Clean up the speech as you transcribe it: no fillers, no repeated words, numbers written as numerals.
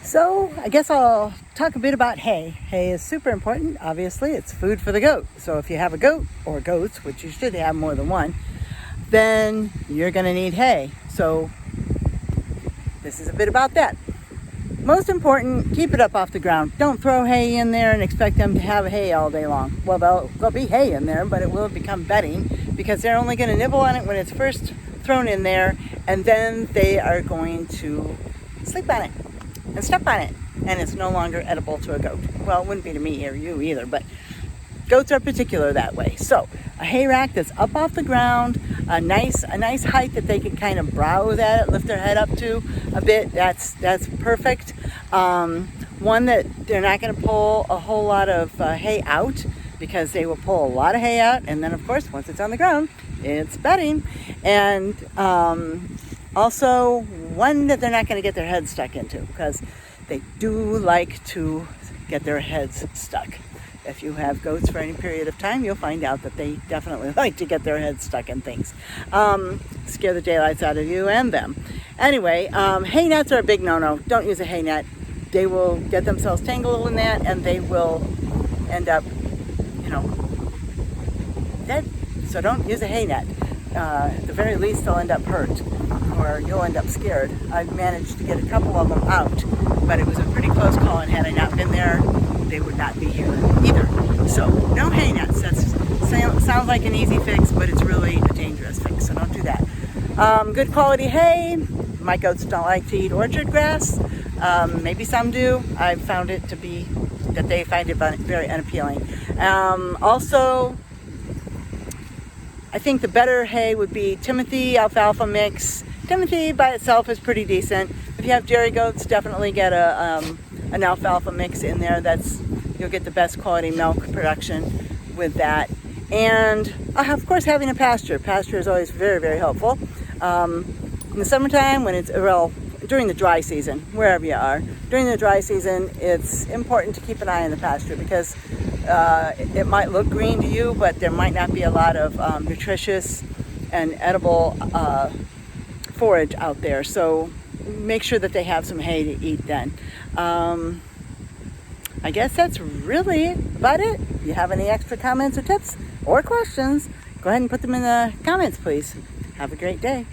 So I guess I'll talk a bit about hay. Hay is super important. Obviously, it's food for the goat. So if you have a goat or goats, which you should have more than one, then you're going to need hay. So this is a bit about that. Most important, keep it up off the ground. Don't throw hay in there and expect them to have hay all day long. Well, there'll be hay in there, but it will become bedding because they're only going to nibble on it when it's first thrown in there, and then they are going to sleep on it and step on it, and it's no longer edible to a goat. Well, it wouldn't be to me or you either, but goats are particular that way. So a hay rack that's up off the ground, a nice height that they can kind of browse at it, lift their head up to a bit. That's perfect. One that they're not going to pull a whole lot of hay out, because they will pull a lot of hay out, and then of course once it's on the ground, it's bedding. And also one that they're not going to get their heads stuck into, because they do like to get their heads stuck. If you have goats for any period of time, you'll find out that they definitely like to get their heads stuck in things. Scare the daylights out of you and them. Anyway, hay nets are a big no-no. Don't use a hay net. They will get themselves tangled in that, and they will end up, dead. So don't use a hay net. At the very least, they'll end up hurt, or you'll end up scared. I've managed to get a couple of them out, but it was a pretty close call, and had I not been there, they would not be here either. So no hay nets. That sounds like an easy fix, but it's really a dangerous fix, so don't do that. Good quality hay. My goats don't like to eat orchard grass. Maybe some do. I've found it to be that they find it very unappealing. Also, I think the better hay would be Timothy alfalfa mix. Timothy by itself is pretty decent. If you have dairy goats, definitely get an alfalfa mix in there. You'll get the best quality milk production with that. And of course, having a pasture. Pasture is always very, very helpful. In the summertime, when during the dry season, wherever you are, during the dry season, it's important to keep an eye on the pasture, because it might look green to you, but there might not be a lot of nutritious and edible forage out there. So make sure that they have some hay to eat then. I guess that's really about it. If you have any extra comments or tips or questions, go ahead and put them in the comments, please. Have a great day.